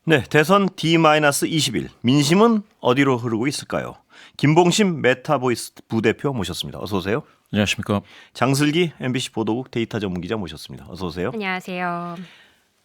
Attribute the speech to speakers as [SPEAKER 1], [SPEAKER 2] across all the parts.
[SPEAKER 1] 네, 대선 D-20일 민심은 어디로 흐르고 있을까요? 김봉심 메타보이스 부대표 모셨습니다. 어서 오세요.
[SPEAKER 2] 안녕하십니까.
[SPEAKER 1] 장슬기 MBC 보도국 데이터 전문기자 모셨습니다. 어서 오세요.
[SPEAKER 3] 안녕하세요.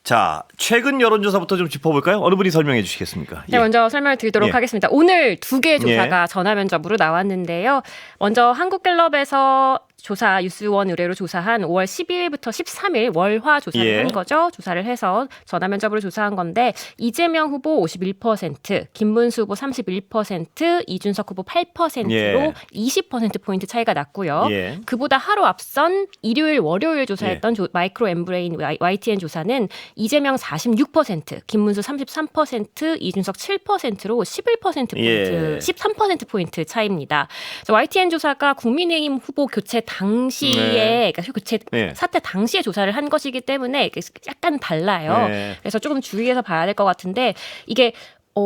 [SPEAKER 1] 자, 최근 여론조사부터 좀 짚어볼까요? 어느 분이 설명해 주시겠습니까?
[SPEAKER 3] 네, 먼저 설명을 드리도록
[SPEAKER 1] 예.
[SPEAKER 3] 하겠습니다. 오늘 두 개의 조사가 전화 면접으로 나왔는데요. 먼저 한국갤럽에서 조사 뉴스원 의뢰로 조사한 5월 12일부터 13일 월화 조사를 한 거죠. 조사를 해서 전화 면접으로 조사한 건데 이재명 후보 51%, 김문수 후보 31%, 이준석 후보 8%로 20%포인트 차이가 났고요. 그보다 하루 앞선 일요일, 월요일 조사했던 마이크로 엠브레인 YTN 조사는 이재명 46%, 김문수 33%, 이준석 7%로 11%포인트, 13%포인트 차이입니다. YTN 조사가 국민의힘 후보 교체 당시에 그러니까 교체 사태 당시에 조사를 한 것이기 때문에 약간 달라요. 그래서 조금 주의해서 봐야 될 것 같은데 이게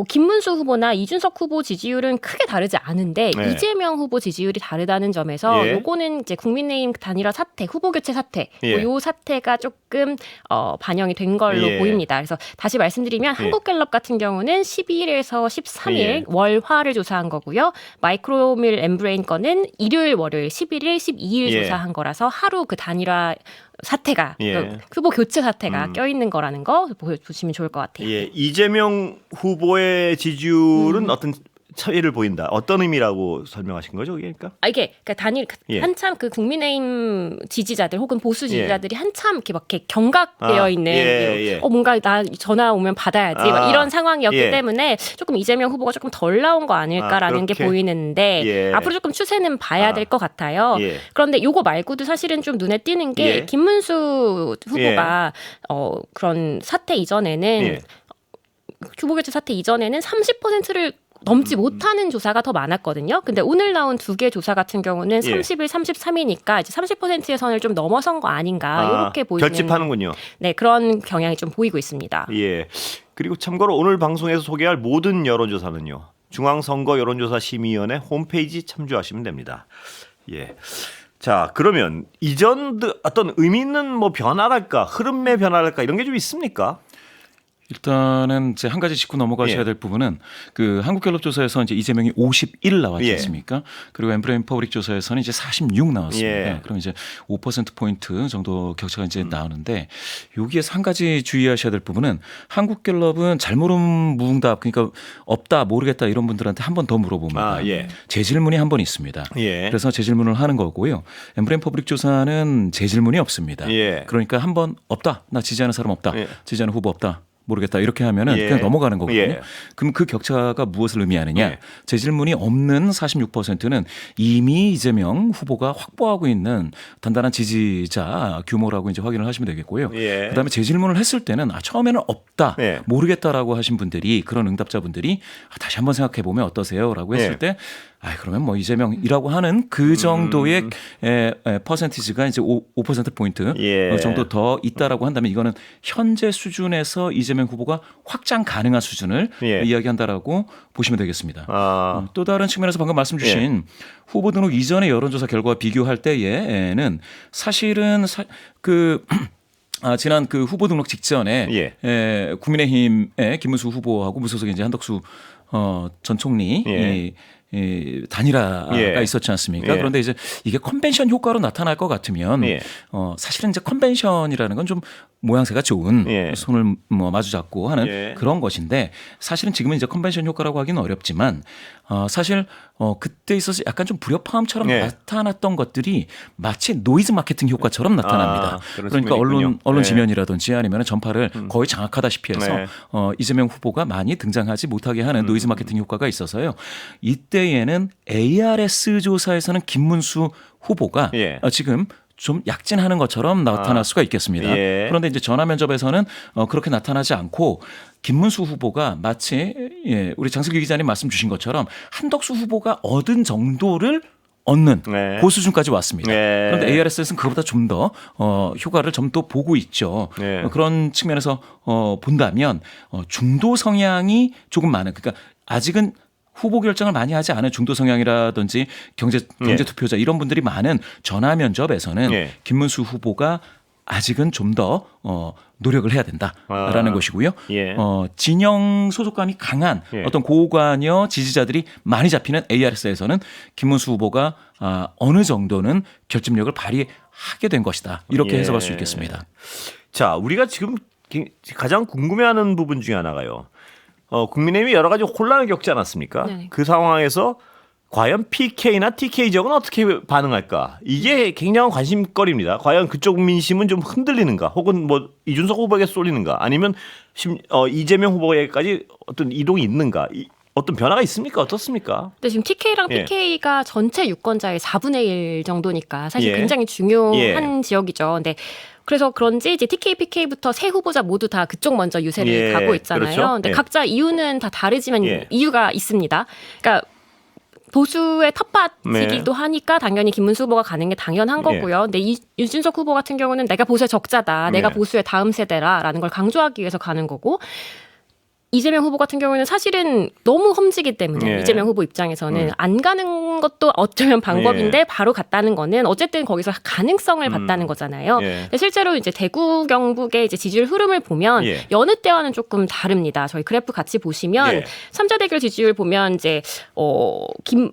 [SPEAKER 3] 김문수 후보나 이준석 후보 지지율은 크게 다르지 않은데 이재명 후보 지지율이 다르다는 점에서 요거는 이제 국민의힘 단일화 사태, 후보 교체 사태, 요 사태가 조금 반영이 된 걸로 보입니다. 그래서 다시 말씀드리면 한국갤럽 같은 경우는 12일에서 13일 월화를 조사한 거고요. 마이크로밀 엠브레인 거는 일요일, 월요일 11일, 12일 조사한 거라서 하루 그 단일화 사태가 후보 교체 사태가 껴있는 거라는 거 보시면 좋을 것 같아요.
[SPEAKER 1] 이재명 후보의 지지율은 어떤 차이를 보인다. 어떤 의미라고 설명하신 거죠, 그러니까?
[SPEAKER 3] 이게 그러니까 한참 그 국민의힘 지지자들 혹은 보수 지지자들이 한참 이렇게 경각되어 있는 뭔가 나 전화 오면 받아야지 막 이런 상황이었기 때문에 조금 이재명 후보가 조금 덜 나온 거 아닐까라는 게 보이는데 앞으로 조금 추세는 봐야 될 것 같아요. 그런데 요거 말고도 사실은 좀 눈에 띄는 게 김문수 후보가 그런 사태 이전에는 후보 교체 사태 이전에는 30%를 넘지 못하는 조사가 더 많았거든요. 근데 오늘 나온 두 개 조사 같은 경우는 30일, 33이니까 이제 30%의 선을 좀 넘어선 거 아닌가 이렇게 보이는
[SPEAKER 1] 결집하는군요.
[SPEAKER 3] 네, 그런 경향이 좀 보이고 있습니다.
[SPEAKER 1] 그리고 참고로 오늘 방송에서 소개할 모든 여론조사는요. 중앙선거 여론조사 심의위원회 홈페이지 참조하시면 됩니다. 자, 그러면 이전 어떤 의미 있는 뭐 변화랄까, 흐름의 변화랄까 이런 게 좀 있습니까?
[SPEAKER 2] 일단은 이제 한 가지 짚고 넘어가셔야 될 부분은 그 한국갤럽 조사에서 이제 이재명이 51 나왔지 않습니까? 그리고 엠브레인 퍼블릭 조사에서는 이제 46 나왔습니다. 그럼 이제 5%포인트 정도 격차가 이제 나오는데 여기에서 한 가지 주의하셔야 될 부분은 한국갤럽은 잘 모르는 무응답 그러니까 없다 모르겠다 이런 분들한테 한 번 더 물어봅니다. 재질문이 한 번 있습니다. 그래서 재질문을 하는 거고요. 엠브레인 퍼블릭 조사는 재질문이 없습니다. 그러니까 한 번 없다. 나 지지하는 사람 없다. 지지하는 후보 없다. 모르겠다 이렇게 하면은 그냥 넘어가는 거거든요. 그럼 그 격차가 무엇을 의미하느냐? 재질문이 없는 46%는 이미 이재명 후보가 확보하고 있는 단단한 지지자 규모라고 이제 확인을 하시면 되겠고요. 그다음에 재질문을 했을 때는 처음에는 없다, 모르겠다라고 하신 분들이 그런 응답자분들이 다시 한번 생각해 보면 어떠세요라고 했을 때. 그러면 뭐 이재명이라고 하는 그 정도의 퍼센티지가 이제 5%포인트 정도 더 있다라고 한다면 이거는 현재 수준에서 이재명 후보가 확장 가능한 수준을 이야기한다라고 보시면 되겠습니다. 또 다른 측면에서 방금 말씀 주신 후보 등록 이전의 여론조사 결과와 비교할 때에는 사실은 지난 그 후보 등록 직전에 국민의힘의 김문수 후보하고 무소속의 이제 한덕수 전 총리 단일화가 있었지 않습니까? 그런데 이제 이게 컨벤션 효과로 나타날 것 같으면 사실은 이제 컨벤션이라는 건 좀 모양새가 좋은 손을 마주 잡고 하는 그런 것인데 사실은 지금은 이제 컨벤션 효과라고 하기는 어렵지만 사실 그때 있어서 약간 좀 불협화음처럼 나타났던 것들이 마치 노이즈 마케팅 효과처럼 나타납니다. 그러니까 언론 지면이라든지 아니면 전파를 거의 장악하다시피 해서 이재명 후보가 많이 등장하지 못하게 하는 노이즈 마케팅 효과가 있어서요. 이때에는 ARS 조사에서는 김문수 후보가 지금 좀 약진하는 것처럼 나타날 수가 있겠습니다. 그런데 이제 전화 면접에서는 그렇게 나타나지 않고 김문수 후보가 마치 우리 장슬기 기자님 말씀 주신 것처럼 한덕수 후보가 얻은 정도를 얻는 그 수준까지 왔습니다. 그런데 ARS에서는 그보다 좀 더 효과를 좀 더 보고 있죠. 그런 측면에서 본다면 중도 성향이 조금 많은 그러니까 아직은 후보 결정을 많이 하지 않은 중도 성향이라든지 경제 투표자 이런 분들이 많은 전화 면접에서는 김문수 후보가 아직은 좀 더 노력을 해야 된다라는 것이고요.
[SPEAKER 1] 예.
[SPEAKER 2] 진영 소속감이 강한
[SPEAKER 1] 예.
[SPEAKER 2] 어떤 고관여 지지자들이 많이 잡히는 ARS에서는 김문수 후보가 어느 정도는 결집력을 발휘하게 된 것이다. 이렇게
[SPEAKER 1] 예.
[SPEAKER 2] 해석할 수 있겠습니다.
[SPEAKER 1] 자, 우리가 지금 가장 궁금해하는 부분 중에 하나가요. 국민의힘이 여러 가지 혼란을 겪지 않았습니까?
[SPEAKER 3] 네.
[SPEAKER 1] 그 상황에서 과연 PK나 TK 지역은 어떻게 반응할까? 이게 굉장한 관심거리입니다. 과연 그쪽 민심은 좀 흔들리는가? 혹은 뭐 이준석 후보에게 쏠리는가? 아니면 이재명 후보에게까지 어떤 이동이 있는가? 어떤 변화가 있습니까? 어떻습니까?
[SPEAKER 3] 근데 지금 TK랑
[SPEAKER 1] 예.
[SPEAKER 3] PK가 전체 유권자의 4분의 1 정도니까 사실
[SPEAKER 1] 예.
[SPEAKER 3] 굉장히 중요한
[SPEAKER 1] 예.
[SPEAKER 3] 지역이죠. 근데 그래서 그런지 이제 TK, PK부터 세 후보자 모두 다 그쪽 먼저 유세를
[SPEAKER 1] 예.
[SPEAKER 3] 가고 있잖아요.
[SPEAKER 1] 그렇죠.
[SPEAKER 3] 근데
[SPEAKER 1] 예.
[SPEAKER 3] 각자 이유는 다 다르지만
[SPEAKER 1] 예.
[SPEAKER 3] 이유가 있습니다. 그러니까 보수의 텃밭이기도 하니까 당연히 김문수 후보가 가는 게 당연한 거고요. 근데 유준석 후보 같은 경우는 내가 보수의 적자다. 내가
[SPEAKER 1] 네.
[SPEAKER 3] 보수의 다음 세대라라는 걸 강조하기 위해서 가는 거고 이재명 후보 같은 경우에는 사실은 너무 험지기 때문에
[SPEAKER 1] 예.
[SPEAKER 3] 이재명 후보 입장에서는 안 가는 것도 어쩌면 방법인데
[SPEAKER 1] 예.
[SPEAKER 3] 바로 갔다는 거는 어쨌든 거기서 가능성을 봤다는 거잖아요.
[SPEAKER 1] 예.
[SPEAKER 3] 근데 실제로 이제 대구 경북의 이제 지지율 흐름을 보면
[SPEAKER 1] 예.
[SPEAKER 3] 여느 때와는 조금 다릅니다. 저희 그래프 같이 보시면
[SPEAKER 1] 예.
[SPEAKER 3] 삼자 대결 지지율 보면 이제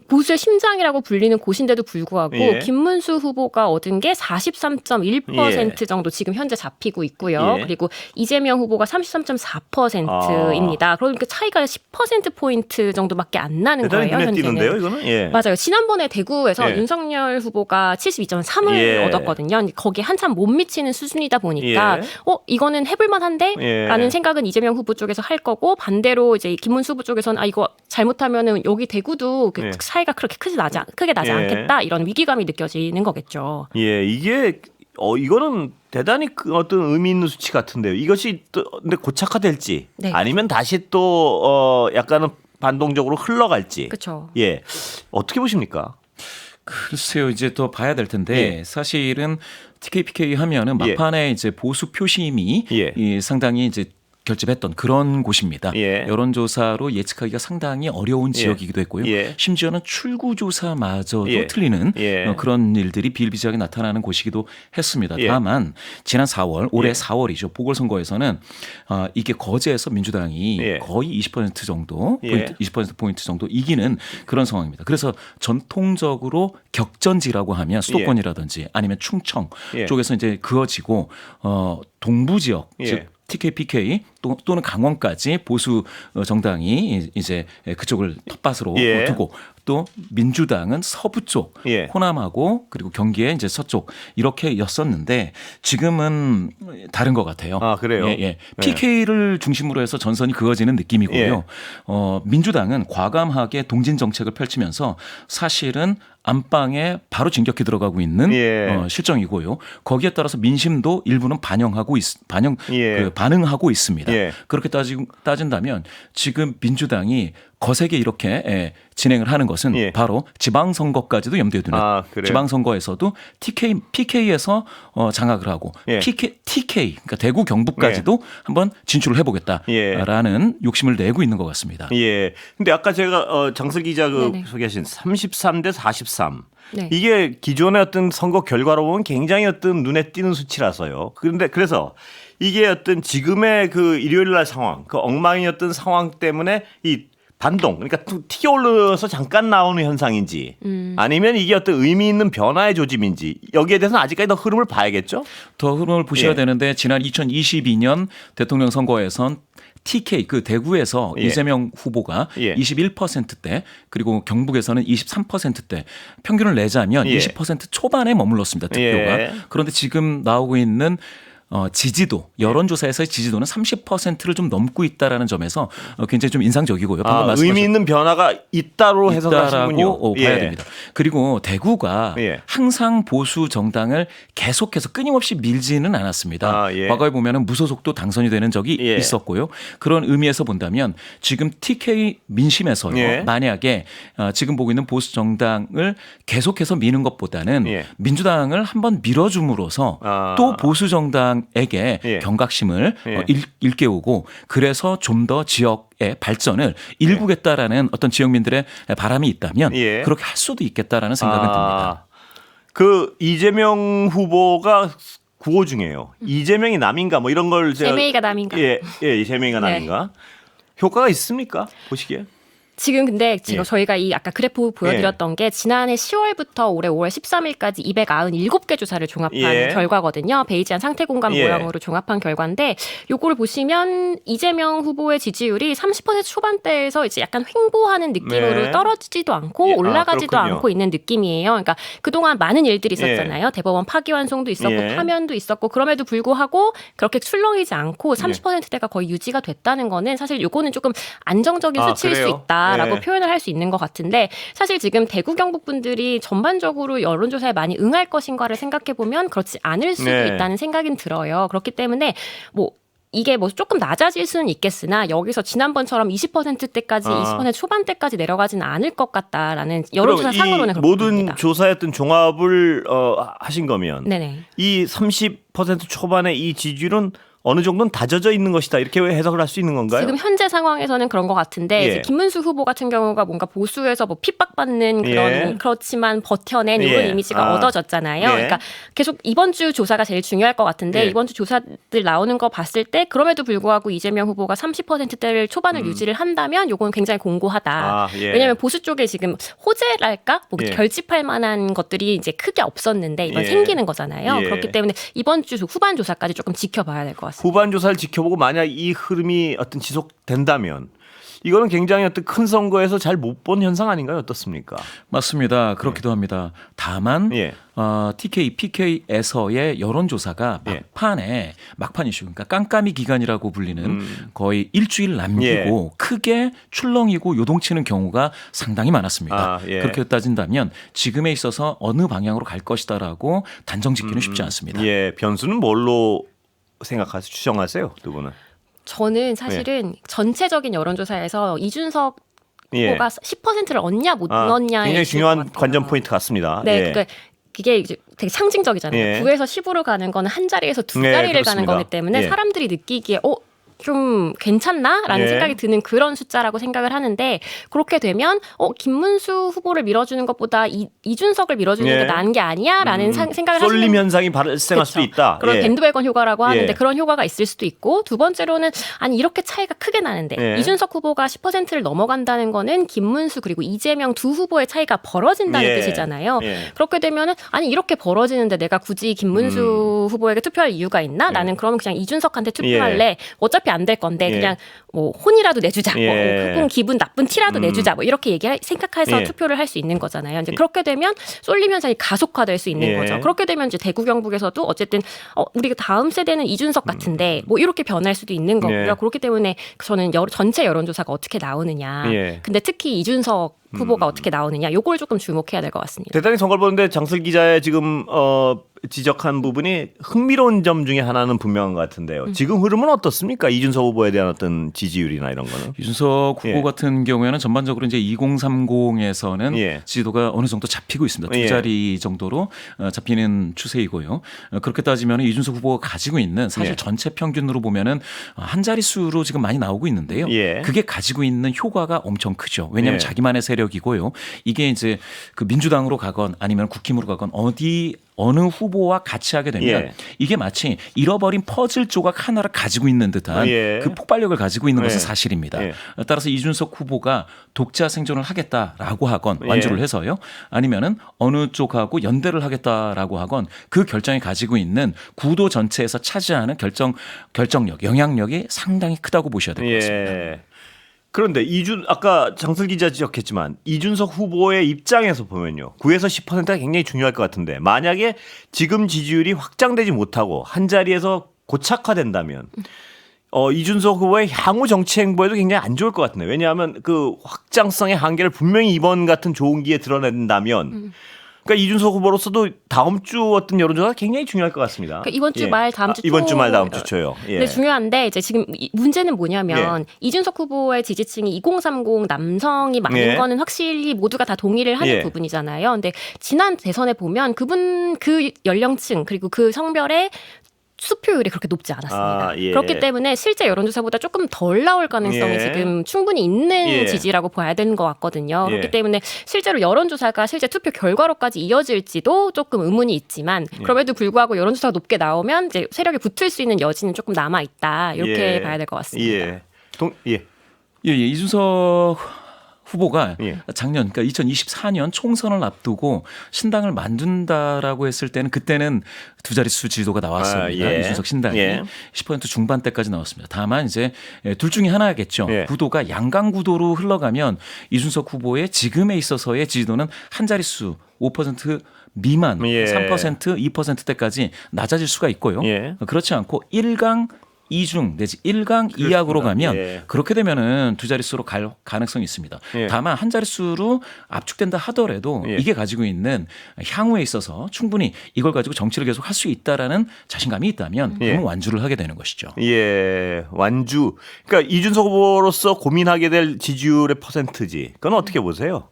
[SPEAKER 3] 보수의 심장이라고 불리는 곳인데도 불구하고
[SPEAKER 1] 예.
[SPEAKER 3] 김문수 후보가 얻은 게 43.1%
[SPEAKER 1] 예.
[SPEAKER 3] 정도 지금 현재 잡히고 있고요.
[SPEAKER 1] 예.
[SPEAKER 3] 그리고 이재명 후보가 33.4%입니다. 그러니까 차이가 10%포인트 정도밖에 안 나는
[SPEAKER 1] 대단히
[SPEAKER 3] 거예요.
[SPEAKER 1] 눈에 띄는데요,
[SPEAKER 3] 현재는.
[SPEAKER 1] 이거는? 예.
[SPEAKER 3] 맞아요. 지난번에 대구에서
[SPEAKER 1] 예.
[SPEAKER 3] 윤석열 후보가 72.3을
[SPEAKER 1] 예.
[SPEAKER 3] 얻었거든요. 근데 거기에 한참 못 미치는 수준이다 보니까
[SPEAKER 1] 예.
[SPEAKER 3] 이거는 해볼만한데?
[SPEAKER 1] 예.
[SPEAKER 3] 라는 생각은 이재명 후보 쪽에서 할 거고 반대로 이제 김문수 후보 쪽에서는 이거 잘못하면은 여기 대구도 그
[SPEAKER 1] 예.
[SPEAKER 3] 차이가 그렇게 크게 나지
[SPEAKER 1] 예.
[SPEAKER 3] 않겠다 이런 위기감이 느껴지는 거겠죠.
[SPEAKER 1] 예, 이게 이거는 대단히 어떤 의미 있는 수치 같은데요. 이것이 또 근데 고착화될지
[SPEAKER 3] 네.
[SPEAKER 1] 아니면 다시 또 약간은 반동적으로 흘러갈지.
[SPEAKER 3] 그렇죠.
[SPEAKER 1] 예, 어떻게 보십니까?
[SPEAKER 2] 글쎄요, 이제 또 봐야 될 텐데
[SPEAKER 1] 예.
[SPEAKER 2] 사실은 TK, PK 하면은
[SPEAKER 1] 예.
[SPEAKER 2] 막판에 이제 보수 표심이
[SPEAKER 1] 예.
[SPEAKER 2] 상당히 이제 결집했던 그런 곳입니다.
[SPEAKER 1] 예.
[SPEAKER 2] 여론조사로 예측하기가 상당히 어려운 지역이기도 했고요.
[SPEAKER 1] 예.
[SPEAKER 2] 심지어는 출구조사마저도
[SPEAKER 1] 예.
[SPEAKER 2] 틀리는
[SPEAKER 1] 예.
[SPEAKER 2] 그런 일들이 비일비재하게 나타나는 곳이기도 했습니다.
[SPEAKER 1] 예.
[SPEAKER 2] 다만 지난 4월, 올해
[SPEAKER 1] 예.
[SPEAKER 2] 4월이죠. 보궐선거에서는 이게 거제에서 민주당이
[SPEAKER 1] 예.
[SPEAKER 2] 거의 20% 정도,
[SPEAKER 1] 예.
[SPEAKER 2] 20%포인트 정도 이기는 그런 상황입니다. 그래서 전통적으로 격전지라고 하면 수도권이라든지 아니면 충청
[SPEAKER 1] 예.
[SPEAKER 2] 쪽에서 이제 그어지고 동부 지역,
[SPEAKER 1] 예.
[SPEAKER 2] 즉 TK, PK 또는 강원까지 보수 정당이 이제 그쪽을 텃밭으로
[SPEAKER 1] 예.
[SPEAKER 2] 두고 또 민주당은 서부 쪽
[SPEAKER 1] 예.
[SPEAKER 2] 호남하고 그리고 경기의 이제 서쪽 이렇게였었는데 지금은 다른 것 같아요.
[SPEAKER 1] 아, 그래요?
[SPEAKER 2] 예, 예. PK를 중심으로 해서 전선이 그어지는 느낌이고요.
[SPEAKER 1] 예.
[SPEAKER 2] 민주당은 과감하게 동진 정책을 펼치면서 사실은 안방에 바로 진격해 들어가고 있는
[SPEAKER 1] 예.
[SPEAKER 2] 실정이고요. 거기에 따라서 민심도 일부는
[SPEAKER 1] 예.
[SPEAKER 2] 반응하고 있습니다.
[SPEAKER 1] 예.
[SPEAKER 2] 그렇게 따진다면 지금 민주당이 거세게 이렇게 진행을 하는 것은
[SPEAKER 1] 예.
[SPEAKER 2] 바로 지방선거까지도 염두에 두는
[SPEAKER 1] 그래요?
[SPEAKER 2] 지방선거에서도 TK, PK에서 장악을 하고
[SPEAKER 1] 예.
[SPEAKER 2] TK 그러니까 대구 경북까지도 한번 진출을 해보겠다라는 욕심을 내고 있는 것 같습니다.
[SPEAKER 1] 예. 근데 아까 제가 장슬 기자
[SPEAKER 3] 네네.
[SPEAKER 1] 소개하신 33대 43.
[SPEAKER 3] 네.
[SPEAKER 1] 이게 기존의 어떤 선거 결과로 보면 굉장히 어떤 눈에 띄는 수치라서요. 그런데 그래서 이게 어떤 지금의 그 일요일 날 상황, 그 엉망이었던 상황 때문에 이 반동, 그러니까 튀어 올라서 잠깐 나오는 현상인지 아니면 이게 어떤 의미 있는 변화의 조짐인지 여기에 대해서는 아직까지 더 흐름을 봐야겠죠?
[SPEAKER 2] 더 흐름을 보셔야
[SPEAKER 1] 예.
[SPEAKER 2] 되는데 지난 2022년 대통령 선거에선 TK 그 대구에서
[SPEAKER 1] 예.
[SPEAKER 2] 이재명 후보가
[SPEAKER 1] 예.
[SPEAKER 2] 21%대 그리고 경북에서는 23%대 평균을 내자면
[SPEAKER 1] 예.
[SPEAKER 2] 20% 초반에 머물렀습니다. 득표가.
[SPEAKER 1] 예.
[SPEAKER 2] 그런데 지금 나오고 있는 지지도 여론조사에서의 지지도는 30%를 좀 넘고 있다라는 점에서 굉장히 좀 인상적이고요. 방금
[SPEAKER 1] 의미 있는 변화가 있다로 해석하시군요.
[SPEAKER 2] 있다라고 봐야
[SPEAKER 1] 예.
[SPEAKER 2] 됩니다. 그리고 대구가
[SPEAKER 1] 예.
[SPEAKER 2] 항상 보수 정당을 계속해서 끊임없이 밀지는 않았습니다.
[SPEAKER 1] 예.
[SPEAKER 2] 과거에 보면은 무소속도 당선이 되는 적이
[SPEAKER 1] 예.
[SPEAKER 2] 있었고요. 그런 의미에서 본다면 지금 TK 민심에서요.
[SPEAKER 1] 예.
[SPEAKER 2] 만약에 지금 보고 있는 보수 정당을 계속해서 미는 것보다는
[SPEAKER 1] 예.
[SPEAKER 2] 민주당을 한번 밀어줌으로써 또 보수 정당 에게
[SPEAKER 1] 예.
[SPEAKER 2] 경각심을
[SPEAKER 1] 예.
[SPEAKER 2] 일깨우고 그래서 좀 더 지역의 발전을 일구겠다라는 어떤 지역민들의 바람이 있다면
[SPEAKER 1] 예.
[SPEAKER 2] 그렇게 할 수도 있겠다라는 생각은 듭니다.
[SPEAKER 1] 그 이재명 후보가 구호 중에요. 이재명이 남인가 뭐 이런 걸 제가
[SPEAKER 3] 세메이가 남인가.
[SPEAKER 1] 예, 이재명이가
[SPEAKER 3] 네.
[SPEAKER 1] 남인가 효과가 있습니까? 보시기에?
[SPEAKER 3] 지금 근데 지금
[SPEAKER 1] 예.
[SPEAKER 3] 저희가 이 아까 그래프 보여드렸던 게 지난해 10월부터 올해 5월 13일까지 297개 조사를 종합한
[SPEAKER 1] 예. 결과거든요.
[SPEAKER 3] 베이지안 상태 공간
[SPEAKER 1] 예.
[SPEAKER 3] 모형으로 종합한 결과인데 요거를 보시면 이재명 후보의 지지율이 30% 초반대에서 이제 약간 횡보하는 느낌으로
[SPEAKER 1] 네.
[SPEAKER 3] 떨어지지도 않고
[SPEAKER 1] 예.
[SPEAKER 3] 올라가지도
[SPEAKER 1] 그렇군요.
[SPEAKER 3] 않고 있는 느낌이에요. 그러니까 그동안 많은 일들이 있었잖아요. 대법원 파기환송도 있었고
[SPEAKER 1] 예.
[SPEAKER 3] 파면도 있었고 그럼에도 불구하고 그렇게 출렁이지 않고 30%대가 거의 유지가 됐다는 거는 사실 요거는 조금 안정적인 수치일 수
[SPEAKER 1] 그래요?
[SPEAKER 3] 있다. 라고
[SPEAKER 1] 예.
[SPEAKER 3] 표현을 할 수 있는 것 같은데 사실 지금 대구 경북 분들이 전반적으로 여론조사에 많이 응할 것인가를 생각해 보면 그렇지 않을 수도
[SPEAKER 1] 네.
[SPEAKER 3] 있다는 생각은 들어요. 그렇기 때문에 뭐 이게 뭐 조금 낮아질 수는 있겠으나 여기서 지난번처럼 20%대까지 20% 초반대까지 내려가지는 않을 것 같다라는 여론조사 상으로는 그렇게
[SPEAKER 1] 모든
[SPEAKER 3] 봅니다.
[SPEAKER 1] 조사의 어떤 종합을 하신 거면
[SPEAKER 3] 네네.
[SPEAKER 1] 이 30% 초반의 이 지지율은 어느 정도는 다져져 있는 것이다 이렇게 해석을 할 수 있는 건가요?
[SPEAKER 3] 지금 현재 상황에서는 그런 것 같은데
[SPEAKER 1] 예.
[SPEAKER 3] 이제 김문수 후보 같은 경우가 뭔가 보수에서 뭐 핍박받는 그런
[SPEAKER 1] 예.
[SPEAKER 3] 그렇지만 버텨낸
[SPEAKER 1] 예.
[SPEAKER 3] 이런 이미지가 얻어졌잖아요.
[SPEAKER 1] 예.
[SPEAKER 3] 그러니까 계속 이번 주 조사가 제일 중요할 것 같은데
[SPEAKER 1] 예.
[SPEAKER 3] 이번 주 조사들 나오는 거 봤을 때 그럼에도 불구하고 이재명 후보가 30%대를 초반을 유지를 한다면 요건 굉장히 공고하다.
[SPEAKER 1] 예.
[SPEAKER 3] 왜냐하면 보수 쪽에 지금 호재랄까 뭐
[SPEAKER 1] 예.
[SPEAKER 3] 결집할 만한 것들이 이제 크게 없었는데 이번
[SPEAKER 1] 예.
[SPEAKER 3] 생기는 거잖아요.
[SPEAKER 1] 예.
[SPEAKER 3] 그렇기 때문에 이번 주 후반 조사까지 조금 지켜봐야 될 것 같습니다.
[SPEAKER 1] 후반 조사를 지켜보고 만약 이 흐름이 어떤 지속된다면 이거는 굉장히 어떤 큰 선거에서 잘 못 본 현상 아닌가요? 어떻습니까?
[SPEAKER 2] 맞습니다. 그렇기도 합니다. 다만
[SPEAKER 1] 예.
[SPEAKER 2] TK, PK에서의 여론조사가
[SPEAKER 1] 예.
[SPEAKER 2] 막판 이슈, 그러니까 깜깜이 기간이라고 불리는 거의 일주일 남기고 크게 출렁이고 요동치는 경우가 상당히 많았습니다.
[SPEAKER 1] 예.
[SPEAKER 2] 그렇게 따진다면 지금에 있어서 어느 방향으로 갈 것이다라고 단정짓기는 쉽지 않습니다.
[SPEAKER 1] 예, 변수는 뭘로 생각하세요? 추정하세요, 두 분은?
[SPEAKER 3] 저는 사실은 전체적인 여론조사에서 이준석
[SPEAKER 1] 예.
[SPEAKER 3] 후보가 10%를 얻냐 못 얻냐의
[SPEAKER 1] 굉장히
[SPEAKER 3] 이슈일
[SPEAKER 1] 중요한
[SPEAKER 3] 것 같아요.
[SPEAKER 1] 관전 포인트 같습니다.
[SPEAKER 3] 네,
[SPEAKER 1] 예.
[SPEAKER 3] 그러니까 그게 이제 되게 상징적이잖아요.
[SPEAKER 1] 예.
[SPEAKER 3] 9에서 10으로 가는 거는 한 자리에서 두
[SPEAKER 1] 네,
[SPEAKER 3] 자리를 가는
[SPEAKER 1] 그렇습니다.
[SPEAKER 3] 거기 때문에
[SPEAKER 1] 예.
[SPEAKER 3] 사람들이 느끼기에 좀 괜찮나라는
[SPEAKER 1] 예.
[SPEAKER 3] 생각이 드는 그런 숫자라고 생각을 하는데 그렇게 되면 김문수 후보를 밀어주는 것보다 이준석을 밀어주는
[SPEAKER 1] 예.
[SPEAKER 3] 게 나은 게 아니야라는 생각을
[SPEAKER 1] 쏠림
[SPEAKER 3] 하시는
[SPEAKER 1] 현상이 발생할 수도 있다.
[SPEAKER 3] 그런
[SPEAKER 1] 예.
[SPEAKER 3] 밴드웨건 효과라고 하는데
[SPEAKER 1] 예.
[SPEAKER 3] 그런 효과가 있을 수도 있고 두 번째로는 아니 이렇게 차이가 크게 나는데
[SPEAKER 1] 예.
[SPEAKER 3] 이준석 후보가 10%를 넘어간다는 거는 김문수 그리고 이재명 두 후보의 차이가 벌어진다는
[SPEAKER 1] 예.
[SPEAKER 3] 뜻이잖아요.
[SPEAKER 1] 예.
[SPEAKER 3] 그렇게 되면은 아니 이렇게 벌어지는데 내가 굳이 김문수 후보에게 투표할 이유가 있나? 나는 그러면 그냥 이준석한테 투표할래. 어차피 안 될 건데 그냥 뭐 혼이라도 내주자.
[SPEAKER 1] 예.
[SPEAKER 3] 혹은 기분 나쁜 티라도 내주자. 뭐 이렇게 생각해서
[SPEAKER 1] 예.
[SPEAKER 3] 투표를 할 수 있는 거잖아요. 이제 그렇게 되면 쏠림 현상이 가속화될 수 있는
[SPEAKER 1] 예.
[SPEAKER 3] 거죠. 그렇게 되면 이제 대구 경북에서도 어쨌든 우리가 다음 세대는 이준석 같은데 뭐 이렇게 변할 수도 있는 거고요.
[SPEAKER 1] 예.
[SPEAKER 3] 그렇기 때문에 저는 전체 여론조사가 어떻게 나오느냐.
[SPEAKER 1] 예.
[SPEAKER 3] 근데 특히 이준석 후보가 어떻게 나오느냐. 요걸 조금 주목해야 될 것 같습니다.
[SPEAKER 1] 대단히 선거를 보는데 장슬 기자의 지금 지적한 부분이 흥미로운 점 중에 하나는 분명한 것 같은데요. 지금 흐름은 어떻습니까? 이준석 후보에 대한 어떤 지지율이나 이런 거는?
[SPEAKER 2] 이준석 후보
[SPEAKER 1] 예.
[SPEAKER 2] 같은 경우에는 전반적으로 이제 2030에서는
[SPEAKER 1] 예.
[SPEAKER 2] 지지도가 어느 정도 잡히고 있습니다. 두
[SPEAKER 1] 예.
[SPEAKER 2] 자리 정도로 잡히는 추세이고요. 그렇게 따지면 이준석 후보가 가지고 있는 사실
[SPEAKER 1] 예.
[SPEAKER 2] 전체 평균으로 보면은 한 자릿수로 지금 많이 나오고 있는데요.
[SPEAKER 1] 예.
[SPEAKER 2] 그게 가지고 있는 효과가 엄청 크죠. 왜냐하면
[SPEAKER 1] 예.
[SPEAKER 2] 자기만의 세력이고요. 이게 이제 그 민주당으로 가건 아니면 국힘으로 가건 어느 후보와 같이 하게 되면
[SPEAKER 1] 예.
[SPEAKER 2] 이게 마치 잃어버린 퍼즐 조각 하나를 가지고 있는 듯한
[SPEAKER 1] 예.
[SPEAKER 2] 그 폭발력을 가지고 있는 것은
[SPEAKER 1] 예.
[SPEAKER 2] 사실입니다.
[SPEAKER 1] 예.
[SPEAKER 2] 따라서 이준석 후보가 독자 생존을 하겠다라고 하건
[SPEAKER 1] 예.
[SPEAKER 2] 완주를 해서요. 아니면은 어느 쪽하고 연대를 하겠다라고 하건 그 결정이 가지고 있는 구도 전체에서 차지하는 결정력, 영향력이 상당히 크다고 보셔야 될 것 같습니다.
[SPEAKER 1] 예. 그런데 아까 장슬 기자 지적했지만 이준석 후보의 입장에서 보면요. 9에서 10%가 굉장히 중요할 것 같은데 만약에 지금 지지율이 확장되지 못하고 한 자리에서 고착화된다면 이준석 후보의 향후 정치 행보에도 굉장히 안 좋을 것 같은데 왜냐하면 그 확장성의 한계를 분명히 이번 같은 좋은 기회에 드러낸다면 그러니까 이준석 후보로서도 다음 주 어떤 여론조사가 굉장히 중요할 것 같습니다.
[SPEAKER 3] 그러니까 이번 주 말 다음 주
[SPEAKER 1] 이번 주 말 다음 주 초요. 예.
[SPEAKER 3] 근데 중요한데 이제 지금 문제는 뭐냐면 이준석 후보의 지지층이 2030 남성이 많은
[SPEAKER 1] 예.
[SPEAKER 3] 거는 확실히 모두가 다 동의를 하는
[SPEAKER 1] 예.
[SPEAKER 3] 부분이잖아요. 근데 지난 대선에 보면 그 연령층 그리고 그 성별의 수표율이 그렇게 높지 않았습니다.
[SPEAKER 1] 예.
[SPEAKER 3] 그렇기 때문에 실제 여론조사보다 조금 덜 나올 가능성이
[SPEAKER 1] 예.
[SPEAKER 3] 지금 충분히 있는
[SPEAKER 1] 예.
[SPEAKER 3] 지지라고 봐야 되는 것 같거든요.
[SPEAKER 1] 예.
[SPEAKER 3] 그렇기 때문에 실제로 여론조사가 실제 투표 결과로까지 이어질지도 조금 의문이 있지만 그럼에도 불구하고 여론조사가 높게 나오면 이제 세력이 붙을 수 있는 여지는 조금 남아 있다 이렇게
[SPEAKER 1] 예.
[SPEAKER 3] 봐야 될 것 같습니다.
[SPEAKER 1] 예.
[SPEAKER 2] 예, 이준석 후보가
[SPEAKER 1] 예.
[SPEAKER 2] 작년 그러니까 2024년 총선을 앞두고 신당을 만든다라고 했을 때는 그때는 두 자릿수 지지도가 나왔습니다.
[SPEAKER 1] 아, 예.
[SPEAKER 2] 이준석 신당이
[SPEAKER 1] 예.
[SPEAKER 2] 10% 중반대까지 나왔습니다. 다만 이제 둘 중에 하나겠죠.
[SPEAKER 1] 예.
[SPEAKER 2] 구도가 양강 구도로 흘러가면 이준석 후보의 지금에 있어서의 지지도는 한 자릿수 5% 미만,
[SPEAKER 1] 예.
[SPEAKER 2] 3%, 2%대까지 낮아질 수가 있고요.
[SPEAKER 1] 예.
[SPEAKER 2] 그렇지 않고 1강 2중 내지 1강 2약으로 가면
[SPEAKER 1] 예.
[SPEAKER 2] 그렇게 되면은 두 자릿수로 갈 가능성이 있습니다.
[SPEAKER 1] 예.
[SPEAKER 2] 다만 한 자릿수로 압축된다 하더라도
[SPEAKER 1] 예.
[SPEAKER 2] 이게 가지고 있는 향후에 있어서 충분히 이걸 가지고 정치를 계속 할 수 있다라는 자신감이 있다면
[SPEAKER 1] 예.
[SPEAKER 2] 그러면 완주를 하게 되는 것이죠.
[SPEAKER 1] 예, 완주. 그러니까 이준석 후보로서 고민하게 될 지지율의 퍼센트지. 그건 어떻게 보세요?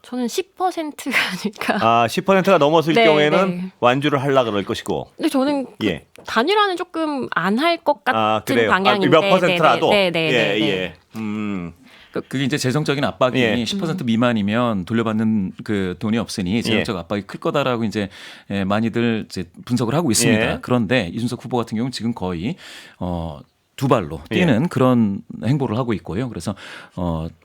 [SPEAKER 3] 저는 10%가 아닐까.
[SPEAKER 1] 아, 10%가 넘었을
[SPEAKER 3] 네,
[SPEAKER 1] 경우에는
[SPEAKER 3] 네.
[SPEAKER 1] 완주를 하려 그럴 것이고.
[SPEAKER 3] 근데 저는
[SPEAKER 1] 예.
[SPEAKER 3] 단일화는 조금 안 할 것 같은
[SPEAKER 1] 아, 그래요.
[SPEAKER 3] 방향인데
[SPEAKER 1] 몇 퍼센트라도.
[SPEAKER 3] 네.
[SPEAKER 1] 예,
[SPEAKER 3] 네.
[SPEAKER 1] 예.
[SPEAKER 2] 그게 이제 재정적인 압박이
[SPEAKER 1] 예.
[SPEAKER 2] 10% 미만이면 돌려받는 그 돈이 없으니 재정적 압박이 클 거다라고 이제 많이들 이제 분석을 하고 있습니다.
[SPEAKER 1] 예.
[SPEAKER 2] 그런데 이준석 후보 같은 경우는 지금 거의 두 발로 뛰는 그런 행보를 하고 있고요. 그래서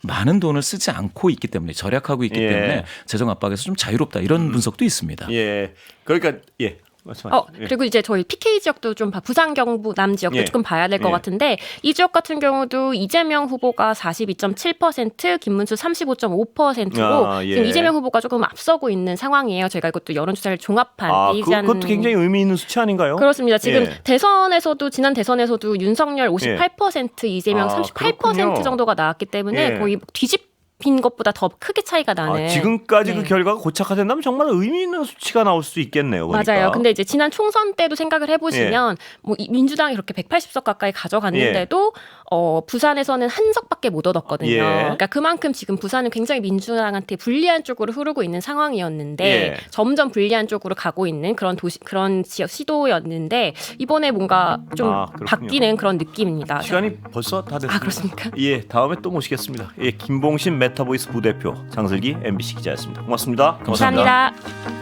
[SPEAKER 2] 많은 돈을 쓰지 않고 있기 때문에 절약하고 있기
[SPEAKER 1] 예.
[SPEAKER 2] 때문에 재정 압박에서 좀 자유롭다 이런 분석도 있습니다.
[SPEAKER 1] 예. 그러니까 예. 말씀하세요. 예.
[SPEAKER 3] 그리고 이제 저희 PK 지역도 좀 부산 경북 남 지역도
[SPEAKER 1] 예.
[SPEAKER 3] 조금 봐야 될 것
[SPEAKER 1] 예.
[SPEAKER 3] 같은데 이 지역 같은 경우도 이재명 후보가 42.7%, 김문수 35.5%로
[SPEAKER 1] 아, 예.
[SPEAKER 3] 지금 이재명 후보가 조금 앞서고 있는 상황이에요. 저희가 이것도 여론조사를 종합한
[SPEAKER 1] 아,
[SPEAKER 3] 베이지한
[SPEAKER 1] 그것도 굉장히 의미 있는 수치 아닌가요?
[SPEAKER 3] 그렇습니다. 지금
[SPEAKER 1] 예.
[SPEAKER 3] 대선에서도 지난 대선에서도 윤석열 58%, 이재명
[SPEAKER 1] 아,
[SPEAKER 3] 38%
[SPEAKER 1] 그렇군요.
[SPEAKER 3] 정도가 나왔기 때문에
[SPEAKER 1] 예.
[SPEAKER 3] 거의 뒤집힌 것보다 더 크게 차이가 나는.
[SPEAKER 1] 지금까지
[SPEAKER 3] 네.
[SPEAKER 1] 그 결과가 고착화된다면 정말 의미 있는 수치가 나올 수 있겠네요. 보니까.
[SPEAKER 3] 맞아요. 근데 이제 지난 총선 때도 생각을 해보시면 뭐 민주당이 그렇게 180석 가까이 가져갔는데도 부산에서는 한 석밖에 못 얻었거든요.
[SPEAKER 1] 예.
[SPEAKER 3] 그러니까 그만큼 지금 부산은 굉장히 민주당한테 불리한 쪽으로 흐르고 있는 상황이었는데
[SPEAKER 1] 예.
[SPEAKER 3] 점점 불리한 쪽으로 가고 있는 그런 지역 시도였는데 이번에 뭔가 좀
[SPEAKER 1] 그렇군요.
[SPEAKER 3] 바뀌는 그런 느낌입니다.
[SPEAKER 1] 시간이 벌써 다 됐습니다.
[SPEAKER 3] 아, 그렇습니까?
[SPEAKER 1] 예, 다음에 또 모시겠습니다. 예, 김봉신 메타보이스 부대표 장슬기 MBC 기자였습니다. 고맙습니다.
[SPEAKER 3] 감사합니다.